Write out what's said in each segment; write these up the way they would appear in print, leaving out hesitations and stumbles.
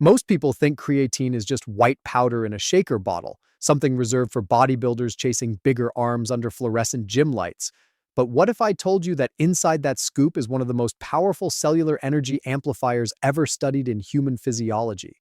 Most people think creatine is just white powder in a shaker bottle, something reserved for bodybuilders chasing bigger arms under fluorescent gym lights. But what if I told you that inside that scoop is one of the most powerful cellular energy amplifiers ever studied in human physiology?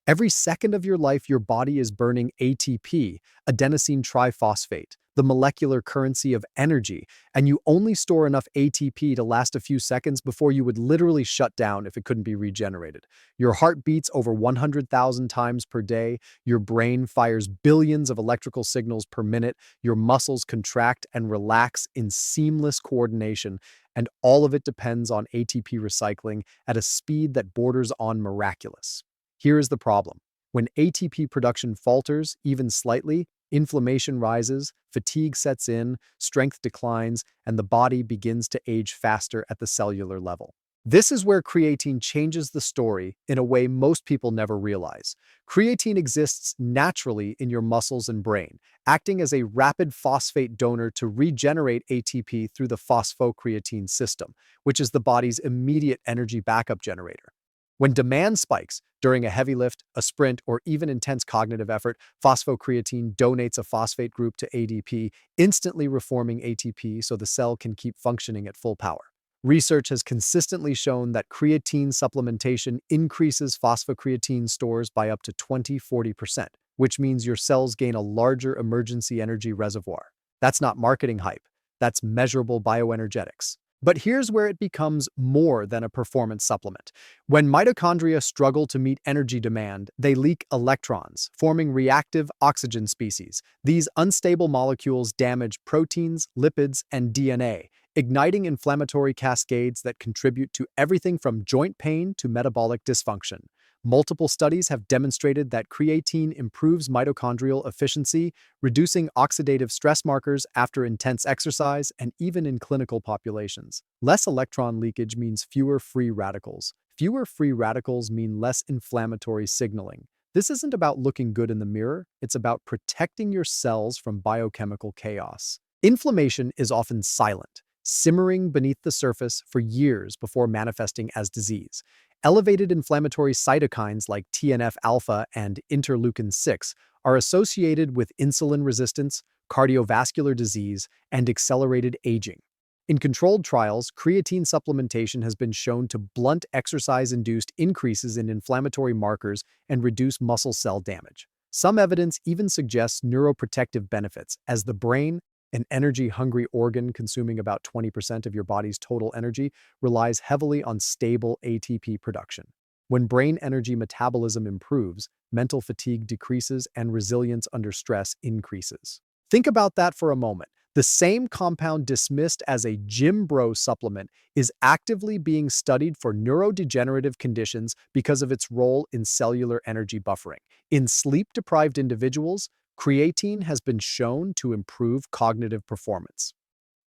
Every second of your life, your body is burning ATP, adenosine triphosphate, the molecular currency of energy, and you only store enough ATP to last a few seconds before you would literally shut down if it couldn't be regenerated. Your heart beats over 100,000 times per day, your brain fires billions of electrical signals per minute, your muscles contract and relax in seamless coordination, and all of it depends on ATP recycling at a speed that borders on miraculous. Here is the problem. When ATP production falters, even slightly, inflammation rises, fatigue sets in, strength declines, and the body begins to age faster at the cellular level. This is where creatine changes the story in a way most people never realize. Creatine exists naturally in your muscles and brain, acting as a rapid phosphate donor to regenerate ATP through the phosphocreatine system, which is the body's immediate energy backup generator. When demand spikes during a heavy lift, a sprint, or even intense cognitive effort, phosphocreatine donates a phosphate group to ADP, instantly reforming ATP so the cell can keep functioning at full power. Research has consistently shown that creatine supplementation increases phosphocreatine stores by up to 20–40%, which means your cells gain a larger emergency energy reservoir. That's not marketing hype, that's measurable bioenergetics. But here's where it becomes more than a performance supplement. When mitochondria struggle to meet energy demand, they leak electrons, forming reactive oxygen species. These unstable molecules damage proteins, lipids, and DNA, igniting inflammatory cascades that contribute to everything from joint pain to metabolic dysfunction. Multiple studies have demonstrated that creatine improves mitochondrial efficiency, reducing oxidative stress markers after intense exercise and even in clinical populations. Less electron leakage means fewer free radicals. Fewer free radicals mean less inflammatory signaling. This isn't about looking good in the mirror, it's about protecting your cells from biochemical chaos. Inflammation is often silent, simmering beneath the surface for years before manifesting as disease. Elevated inflammatory cytokines like TNF-alpha and interleukin-6 are associated with insulin resistance, cardiovascular disease, and accelerated aging. In controlled trials, creatine supplementation has been shown to blunt exercise-induced increases in inflammatory markers and reduce muscle cell damage. Some evidence even suggests neuroprotective benefits, as the brain, an energy-hungry organ consuming about 20% of your body's total energy, relies heavily on stable ATP production. When brain energy metabolism improves, mental fatigue decreases and resilience under stress increases. Think about that for a moment. The same compound dismissed as a gym bro supplement is actively being studied for neurodegenerative conditions because of its role in cellular energy buffering. In sleep-deprived individuals, creatine has been shown to improve cognitive performance.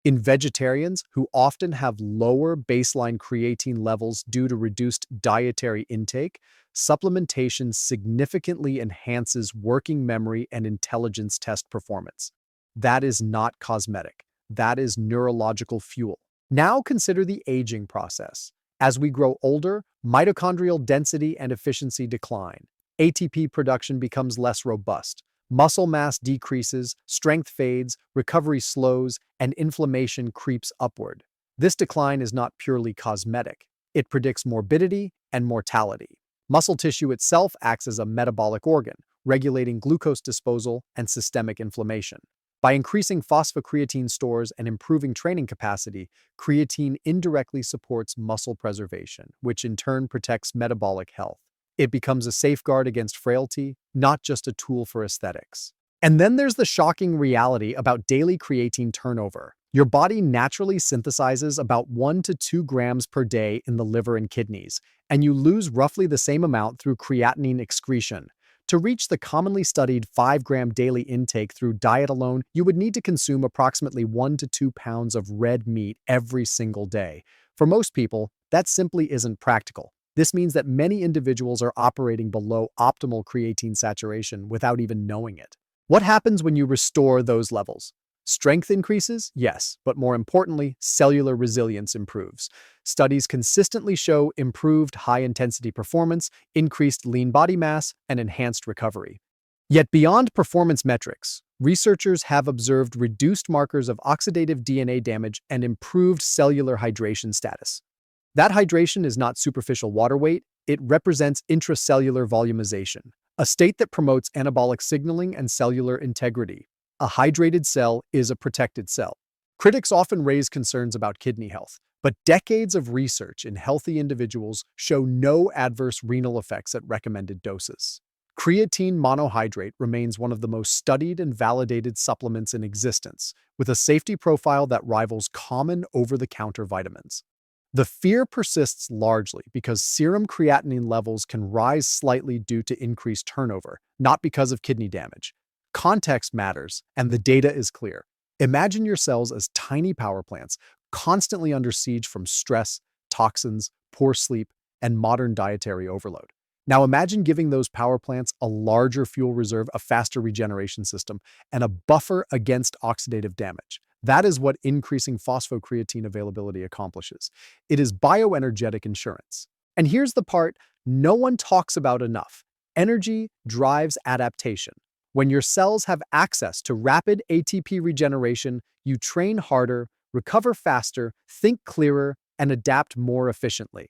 In vegetarians, who often have lower baseline creatine levels due to reduced dietary intake, supplementation significantly enhances working memory and intelligence test performance. That is not cosmetic. That is neurological fuel. Now consider the aging process. As we grow older, mitochondrial density and efficiency decline. ATP production becomes less robust. Muscle mass decreases, strength fades, recovery slows, and inflammation creeps upward. This decline is not purely cosmetic. It predicts morbidity and mortality. Muscle tissue itself acts as a metabolic organ, regulating glucose disposal and systemic inflammation. By increasing phosphocreatine stores and improving training capacity, creatine indirectly supports muscle preservation, which in turn protects metabolic health. It becomes a safeguard against frailty, not just a tool for aesthetics. And then there's the shocking reality about daily creatine turnover. Your body naturally synthesizes about 1 to 2 grams per day in the liver and kidneys, and you lose roughly the same amount through creatinine excretion. To reach the commonly studied 5-gram daily intake through diet alone, you would need to consume approximately 1 to 2 pounds of red meat every single day. For most people, that simply isn't practical. This means that many individuals are operating below optimal creatine saturation without even knowing it. What happens when you restore those levels? Strength increases? Yes, but more importantly, cellular resilience improves. Studies consistently show improved high-intensity performance, increased lean body mass, and enhanced recovery. Yet beyond performance metrics, researchers have observed reduced markers of oxidative DNA damage and improved cellular hydration status. That hydration is not superficial water weight, it represents intracellular volumization, a state that promotes anabolic signaling and cellular integrity. A hydrated cell is a protected cell. Critics often raise concerns about kidney health, but decades of research in healthy individuals show no adverse renal effects at recommended doses. Creatine monohydrate remains one of the most studied and validated supplements in existence, with a safety profile that rivals common over-the-counter vitamins. The fear persists largely because serum creatinine levels can rise slightly due to increased turnover, not because of kidney damage. Context matters, and the data is clear. Imagine your cells as tiny power plants, constantly under siege from stress, toxins, poor sleep, and modern dietary overload. Now imagine giving those power plants a larger fuel reserve, a faster regeneration system, and a buffer against oxidative damage. That is what increasing phosphocreatine availability accomplishes. It is bioenergetic insurance. And here's the part no one talks about enough. Energy drives adaptation. When your cells have access to rapid ATP regeneration, you train harder, recover faster, think clearer, and adapt more efficiently.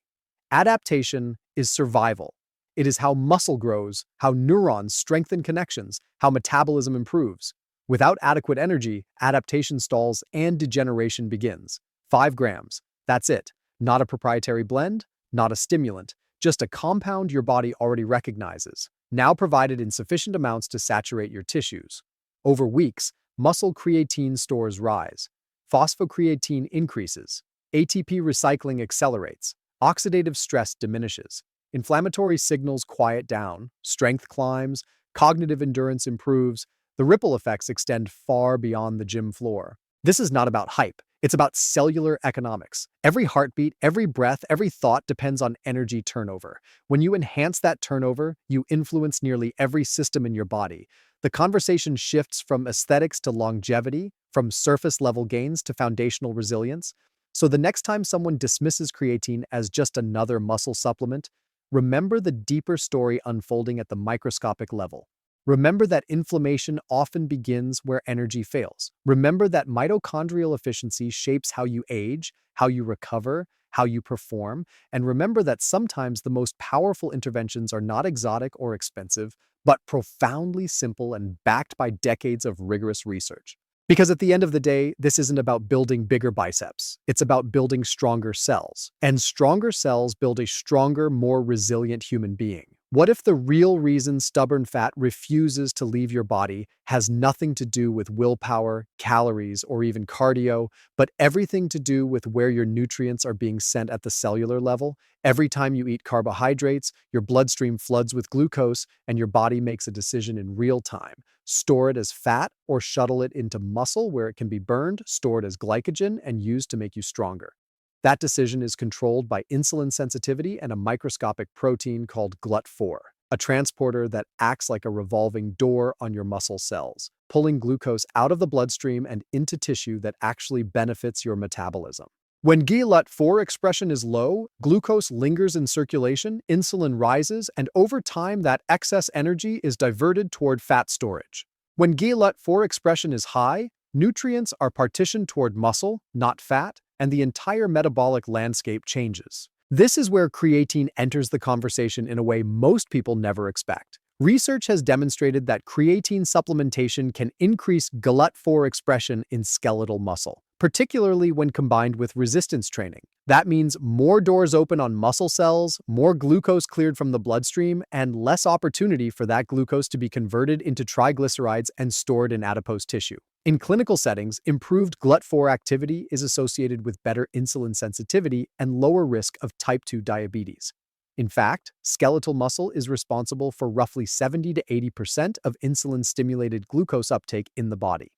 Adaptation is survival. It is how muscle grows, how neurons strengthen connections, how metabolism improves. Without adequate energy, adaptation stalls and degeneration begins. 5 grams. That's it. Not a proprietary blend, not a stimulant, just a compound your body already recognizes, now provided in sufficient amounts to saturate your tissues. Over weeks, muscle creatine stores rise. Phosphocreatine increases. ATP recycling accelerates. Oxidative stress diminishes. Inflammatory signals quiet down. Strength climbs. Cognitive endurance improves. The ripple effects extend far beyond the gym floor. This is not about hype. It's about cellular economics. Every heartbeat, every breath, every thought depends on energy turnover. When you enhance that turnover, you influence nearly every system in your body. The conversation shifts from aesthetics to longevity, from surface-level gains to foundational resilience. So the next time someone dismisses creatine as just another muscle supplement, remember the deeper story unfolding at the microscopic level. Remember that inflammation often begins where energy fails. Remember that mitochondrial efficiency shapes how you age, how you recover, how you perform, and remember that sometimes the most powerful interventions are not exotic or expensive, but profoundly simple and backed by decades of rigorous research. Because at the end of the day, this isn't about building bigger biceps. It's about building stronger cells. And stronger cells build a stronger, more resilient human being. What if the real reason stubborn fat refuses to leave your body has nothing to do with willpower, calories, or even cardio, but everything to do with where your nutrients are being sent at the cellular level? Every time you eat carbohydrates, your bloodstream floods with glucose, and your body makes a decision in real time. Store it as fat or shuttle it into muscle where it can be burned, stored as glycogen, and used to make you stronger. That decision is controlled by insulin sensitivity and a microscopic protein called GLUT4, a transporter that acts like a revolving door on your muscle cells, pulling glucose out of the bloodstream and into tissue that actually benefits your metabolism. When GLUT4 expression is low, glucose lingers in circulation, insulin rises, and over time that excess energy is diverted toward fat storage. When GLUT4 expression is high, nutrients are partitioned toward muscle, not fat, and the entire metabolic landscape changes. This is where creatine enters the conversation in a way most people never expect. Research has demonstrated that creatine supplementation can increase GLUT4 expression in skeletal muscle, particularly when combined with resistance training. That means more doors open on muscle cells, more glucose cleared from the bloodstream, and less opportunity for that glucose to be converted into triglycerides and stored in adipose tissue. In clinical settings, improved GLUT4 activity is associated with better insulin sensitivity and lower risk of type 2 diabetes. In fact, skeletal muscle is responsible for roughly 70 to 80% of insulin-stimulated glucose uptake in the body.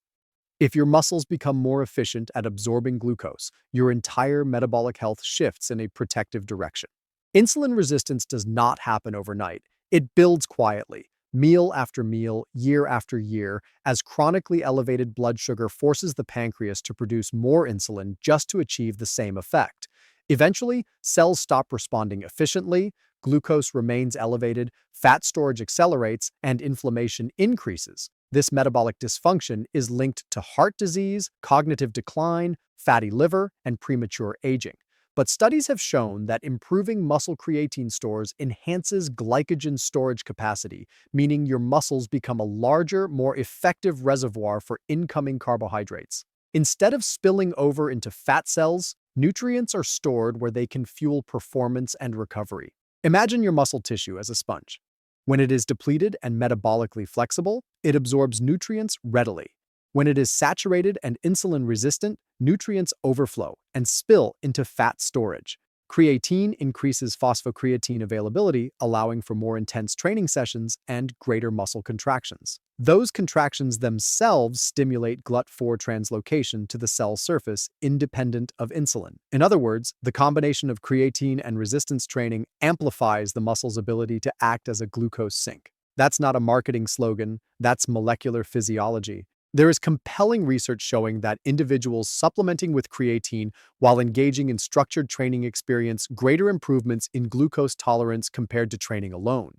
If your muscles become more efficient at absorbing glucose, your entire metabolic health shifts in a protective direction. Insulin resistance does not happen overnight. It builds quietly. meal after meal, year after year, as chronically elevated blood sugar forces the pancreas to produce more insulin just to achieve the same effect. Eventually, cells stop responding efficiently, glucose remains elevated, fat storage accelerates, and inflammation increases. This metabolic dysfunction is linked to heart disease, cognitive decline, fatty liver, and premature aging. But studies have shown that improving muscle creatine stores enhances glycogen storage capacity, meaning your muscles become a larger, more effective reservoir for incoming carbohydrates. Instead of spilling over into fat cells, nutrients are stored where they can fuel performance and recovery. Imagine your muscle tissue as a sponge. When it is depleted and metabolically flexible, it absorbs nutrients readily. When it is saturated and insulin resistant, nutrients overflow and spill into fat storage. Creatine increases phosphocreatine availability, allowing for more intense training sessions and greater muscle contractions. Those contractions themselves stimulate GLUT4 translocation to the cell surface independent of insulin. In other words, the combination of creatine and resistance training amplifies the muscle's ability to act as a glucose sink. That's not a marketing slogan, that's molecular physiology. There is compelling research showing that individuals supplementing with creatine while engaging in structured training experience greater improvements in glucose tolerance compared to training alone.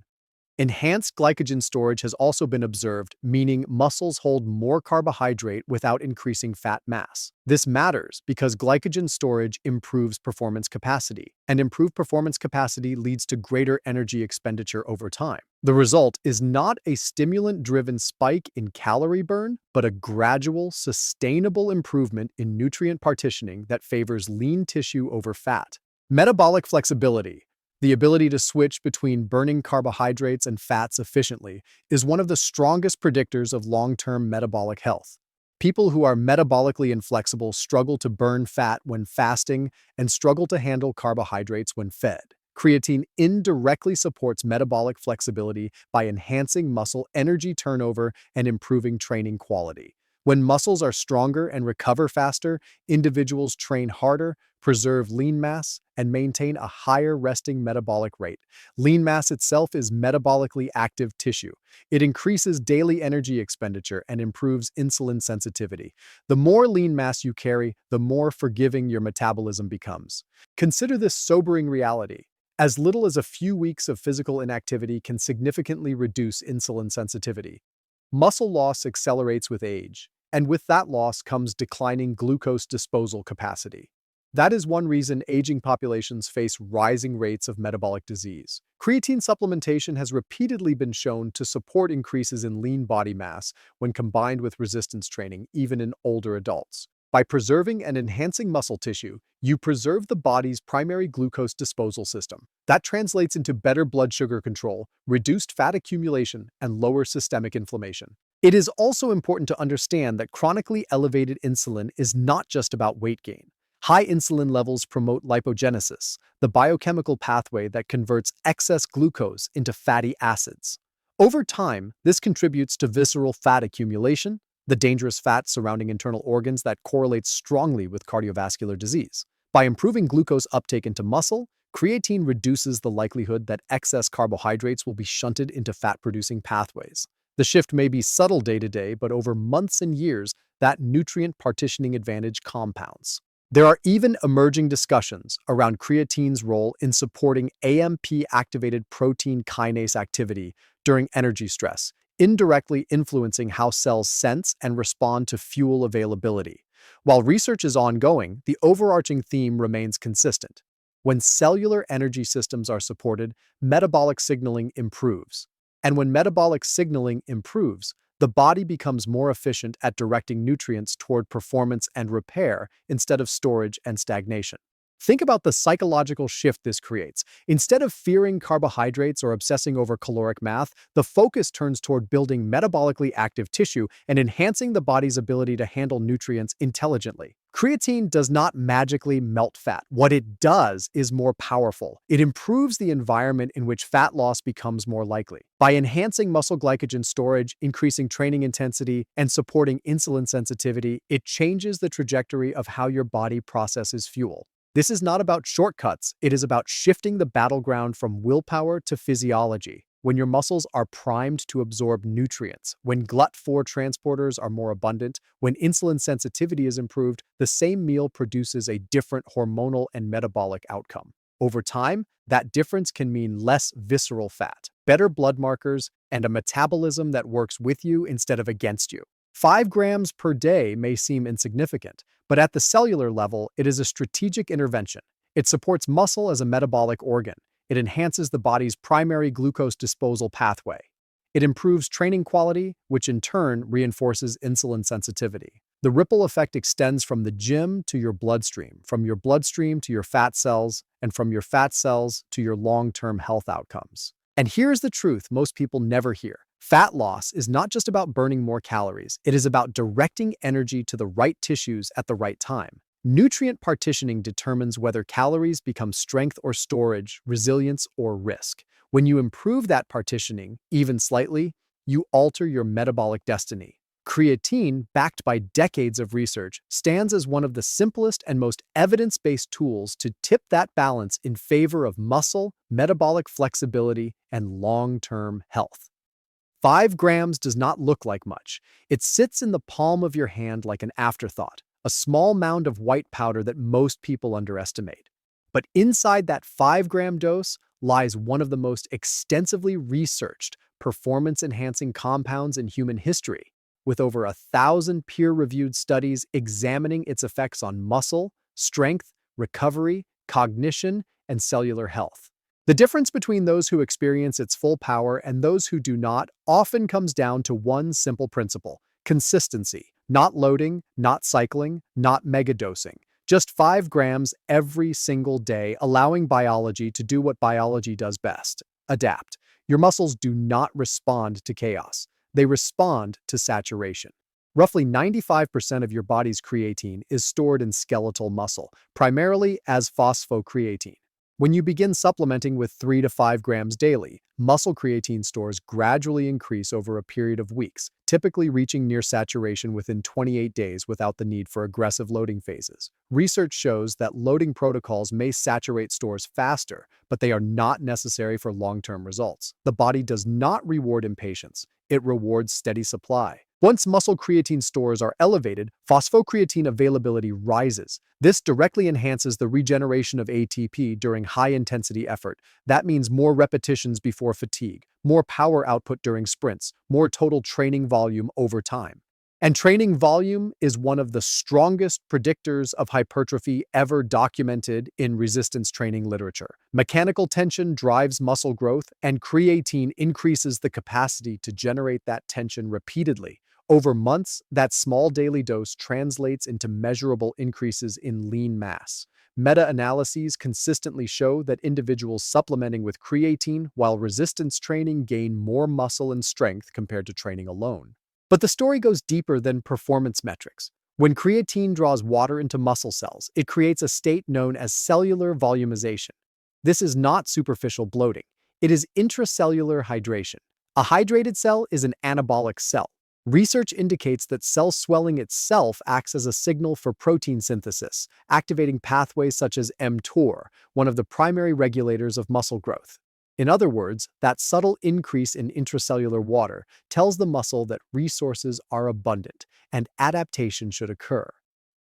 Enhanced glycogen storage has also been observed, meaning muscles hold more carbohydrate without increasing fat mass. This matters because glycogen storage improves performance capacity, and improved performance capacity leads to greater energy expenditure over time. The result is not a stimulant-driven spike in calorie burn, but a gradual, sustainable improvement in nutrient partitioning that favors lean tissue over fat. Metabolic flexibility, the ability to switch between burning carbohydrates and fats efficiently, is one of the strongest predictors of long-term metabolic health. People who are metabolically inflexible struggle to burn fat when fasting and struggle to handle carbohydrates when fed. Creatine indirectly supports metabolic flexibility by enhancing muscle energy turnover and improving training quality. When muscles are stronger and recover faster, individuals train harder, preserve lean mass, and maintain a higher resting metabolic rate. Lean mass itself is metabolically active tissue. It increases daily energy expenditure and improves insulin sensitivity. The more lean mass you carry, the more forgiving your metabolism becomes. Consider this sobering reality. As little as a few weeks of physical inactivity can significantly reduce insulin sensitivity. Muscle loss accelerates with age, and with that loss comes declining glucose disposal capacity. That is one reason aging populations face rising rates of metabolic disease. Creatine supplementation has repeatedly been shown to support increases in lean body mass when combined with resistance training, even in older adults. By preserving and enhancing muscle tissue, you preserve the body's primary glucose disposal system. That translates into better blood sugar control, reduced fat accumulation, and lower systemic inflammation. It is also important to understand that chronically elevated insulin is not just about weight gain. High insulin levels promote lipogenesis, the biochemical pathway that converts excess glucose into fatty acids. Over time, this contributes to visceral fat accumulation, the dangerous fat surrounding internal organs that correlates strongly with cardiovascular disease. By improving glucose uptake into muscle, creatine reduces the likelihood that excess carbohydrates will be shunted into fat-producing pathways. The shift may be subtle day to day, but over months and years, that nutrient partitioning advantage compounds. There are even emerging discussions around creatine's role in supporting AMP-activated protein kinase activity during energy stress, indirectly influencing how cells sense and respond to fuel availability. While research is ongoing, the overarching theme remains consistent. When cellular energy systems are supported, metabolic signaling improves. And when metabolic signaling improves, the body becomes more efficient at directing nutrients toward performance and repair instead of storage and stagnation. Think about the psychological shift this creates. Instead of fearing carbohydrates or obsessing over caloric math, the focus turns toward building metabolically active tissue and enhancing the body's ability to handle nutrients intelligently. Creatine does not magically melt fat. What it does is more powerful. It improves the environment in which fat loss becomes more likely. By enhancing muscle glycogen storage, increasing training intensity, and supporting insulin sensitivity, it changes the trajectory of how your body processes fuel. This is not about shortcuts, it is about shifting the battleground from willpower to physiology. when your muscles are primed to absorb nutrients, when GLUT4 transporters are more abundant, when insulin sensitivity is improved, the same meal produces a different hormonal and metabolic outcome. Over time, that difference can mean less visceral fat, better blood markers, and a metabolism that works with you instead of against you. 5 grams per day may seem insignificant, but at the cellular level, it is a strategic intervention. It supports muscle as a metabolic organ. It enhances the body's primary glucose disposal pathway. It improves training quality, which in turn reinforces insulin sensitivity. The ripple effect extends from the gym to your bloodstream, from your bloodstream to your fat cells, and from your fat cells to your long-term health outcomes. And here's the truth most people never hear. Fat loss is not just about burning more calories. It is about directing energy to the right tissues at the right time. Nutrient partitioning determines whether calories become strength or storage, resilience or risk. When you improve that partitioning, even slightly, you alter your metabolic destiny. Creatine, backed by decades of research, stands as one of the simplest and most evidence-based tools to tip that balance in favor of muscle, metabolic flexibility, and long-term health. 5 grams does not look like much. It sits in the palm of your hand like an afterthought, a small mound of white powder that most people underestimate. But inside that 5-gram dose lies one of the most extensively researched performance-enhancing compounds in human history, with over 1,000 peer-reviewed studies examining its effects on muscle, strength, recovery, cognition, and cellular health. The difference between those who experience its full power and those who do not often comes down to one simple principle: consistency. Not loading, not cycling, not megadosing. Just 5 grams every single day, allowing biology to do what biology does best: adapt. Your muscles do not respond to chaos. They respond to saturation. Roughly 95% of your body's creatine is stored in skeletal muscle, primarily as phosphocreatine. When you begin supplementing with 3 to 5 grams daily, muscle creatine stores gradually increase over a period of weeks, typically reaching near saturation within 28 days without the need for aggressive loading phases. Research shows that loading protocols may saturate stores faster, but they are not necessary for long-term results. The body does not reward impatience. It rewards steady supply. Once muscle creatine stores are elevated, phosphocreatine availability rises. This directly enhances the regeneration of ATP during high-intensity effort. That means more repetitions before fatigue, more power output during sprints, more total training volume over time. And training volume is one of the strongest predictors of hypertrophy ever documented in resistance training literature. Mechanical tension drives muscle growth, and creatine increases the capacity to generate that tension repeatedly. Over months, that small daily dose translates into measurable increases in lean mass. Meta-analyses consistently show that individuals supplementing with creatine while resistance training gain more muscle and strength compared to training alone. But the story goes deeper than performance metrics. When creatine draws water into muscle cells, it creates a state known as cellular volumization. This is not superficial bloating. It is intracellular hydration. A hydrated cell is an anabolic cell. Research indicates that cell swelling itself acts as a signal for protein synthesis, activating pathways such as mTOR, one of the primary regulators of muscle growth. In other words, that subtle increase in intracellular water tells the muscle that resources are abundant and adaptation should occur.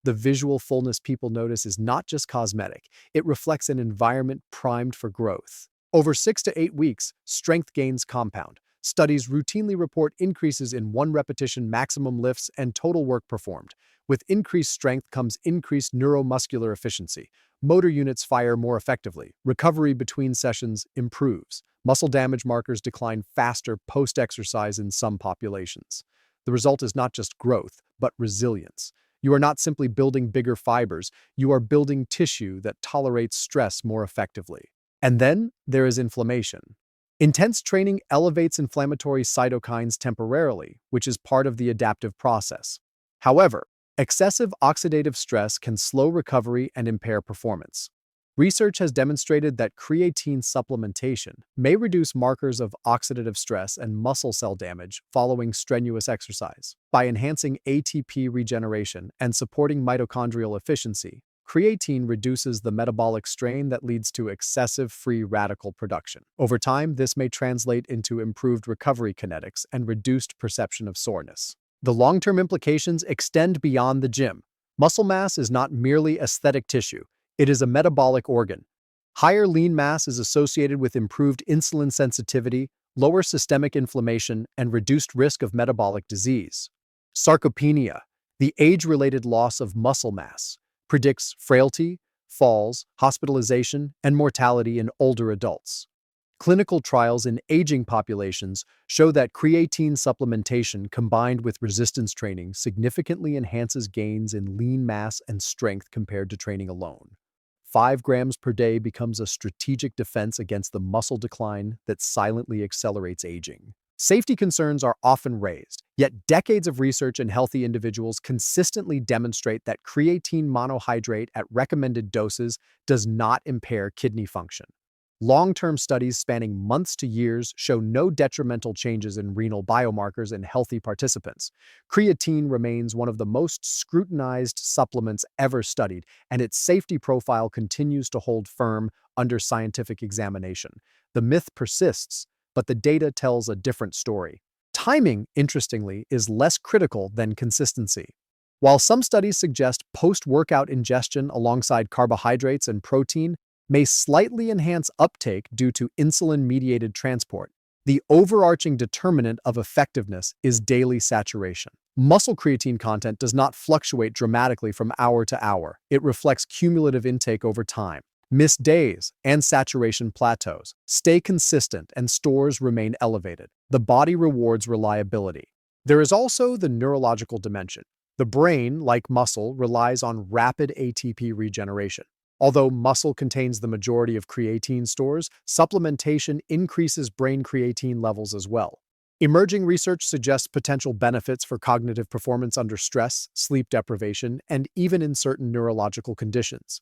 The visual fullness people notice is not just cosmetic, it reflects an environment primed for growth. Over 6 to 8 weeks, strength gains compound. Studies routinely report increases in 1 repetition maximum lifts and total work performed. With increased strength comes increased neuromuscular efficiency. Motor units fire more effectively. Recovery between sessions improves. Muscle damage markers decline faster post-exercise in some populations. The result is not just growth, but resilience. You are not simply building bigger fibers, you are building tissue that tolerates stress more effectively. And then there is inflammation. Intense training elevates inflammatory cytokines temporarily, which is part of the adaptive process. However, excessive oxidative stress can slow recovery and impair performance. Research has demonstrated that creatine supplementation may reduce markers of oxidative stress and muscle cell damage following strenuous exercise. By enhancing ATP regeneration and supporting mitochondrial efficiency, Creatine reduces the metabolic strain that leads to excessive free radical production. Over time, this may translate into improved recovery kinetics and reduced perception of soreness. The long-term implications extend beyond the gym. Muscle mass is not merely aesthetic tissue, it is a metabolic organ. Higher lean mass is associated with improved insulin sensitivity, lower systemic inflammation, and reduced risk of metabolic disease. Sarcopenia, the age-related loss of muscle mass, predicts frailty, falls, hospitalization, and mortality in older adults. Clinical trials in aging populations show that creatine supplementation combined with resistance training significantly enhances gains in lean mass and strength compared to training alone. 5 grams per day becomes a strategic defense against the muscle decline that silently accelerates aging. Safety concerns are often raised, yet decades of research in healthy individuals consistently demonstrate that creatine monohydrate at recommended doses does not impair kidney function. Long-term studies spanning months to years show no detrimental changes in renal biomarkers in healthy participants. Creatine remains one of the most scrutinized supplements ever studied, and its safety profile continues to hold firm under scientific examination. The myth persists, but the data tells a different story. Timing, interestingly, is less critical than consistency. While some studies suggest post-workout ingestion alongside carbohydrates and protein may slightly enhance uptake due to insulin-mediated transport, the overarching determinant of effectiveness is daily saturation. Muscle creatine content does not fluctuate dramatically from hour to hour. It reflects cumulative intake over time. Missed days and saturation plateaus stay consistent and stores remain elevated. The body rewards reliability. There is also the neurological dimension. The brain, like muscle, relies on rapid ATP regeneration. Although muscle contains the majority of creatine stores, supplementation increases brain creatine levels as well. Emerging research suggests potential benefits for cognitive performance under stress, sleep deprivation, and even in certain neurological conditions.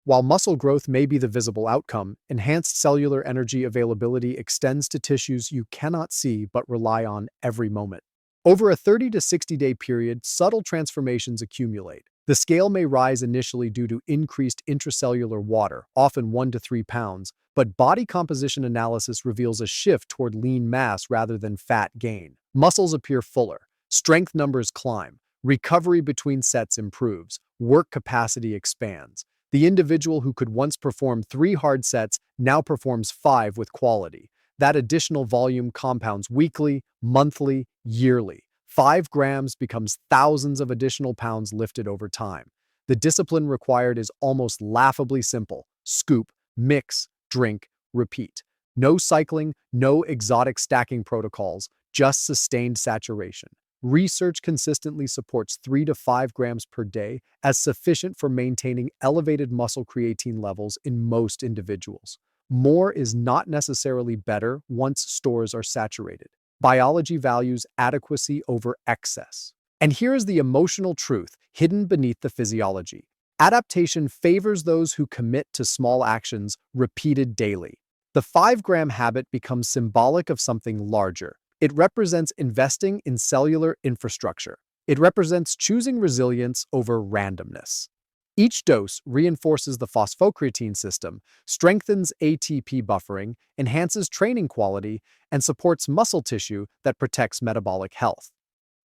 While muscle growth may be the visible outcome, enhanced cellular energy availability extends to tissues you cannot see but rely on every moment. Over a 30 to 60-day period, subtle transformations accumulate. The scale may rise initially due to increased intracellular water, often 1 to 3 pounds, but body composition analysis reveals a shift toward lean mass rather than fat gain. Muscles appear fuller, strength numbers climb, recovery between sets improves, work capacity expands. The individual who could once perform 3 hard sets now performs 5 with quality. That additional volume compounds weekly, monthly, yearly. 5 grams becomes thousands of additional pounds lifted over time. The discipline required is almost laughably simple. Scoop, mix, drink, repeat. No cycling, no exotic stacking protocols, just sustained saturation. Research consistently supports 3 to 5 grams per day as sufficient for maintaining elevated muscle creatine levels in most individuals. More is not necessarily better once stores are saturated. Biology values adequacy over excess. And here is the emotional truth hidden beneath the physiology. Adaptation favors those who commit to small actions repeated daily. The 5-gram habit becomes symbolic of something larger. It represents investing in cellular infrastructure. It represents choosing resilience over randomness. Each dose reinforces the phosphocreatine system, strengthens ATP buffering, enhances training quality, and supports muscle tissue that protects metabolic health.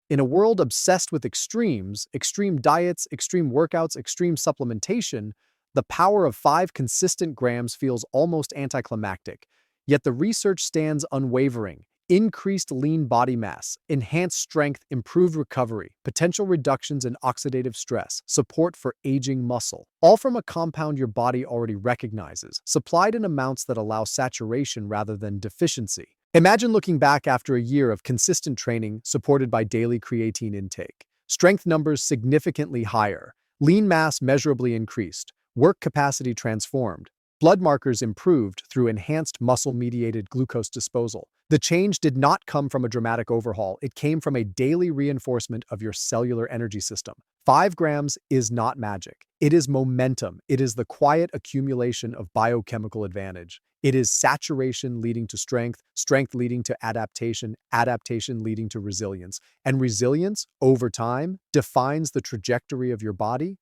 In a world obsessed with extremes, extreme diets, extreme workouts, extreme supplementation, the power of 5 consistent grams feels almost anticlimactic. Yet the research stands unwavering. Increased lean body mass, enhanced strength, improved recovery, potential reductions in oxidative stress, support for aging muscle, all from a compound your body already recognizes, supplied in amounts that allow saturation rather than deficiency. Imagine looking back after a year of consistent training supported by daily creatine intake. Strength numbers significantly higher, lean mass measurably increased, work capacity transformed, blood markers improved through enhanced muscle-mediated glucose disposal. The change did not come from a dramatic overhaul, it came from a daily reinforcement of your cellular energy system. 5 grams is not magic. It is momentum. It is the quiet accumulation of biochemical advantage. It is saturation leading to strength, strength leading to adaptation, adaptation leading to resilience. And resilience, over time, defines the trajectory of your body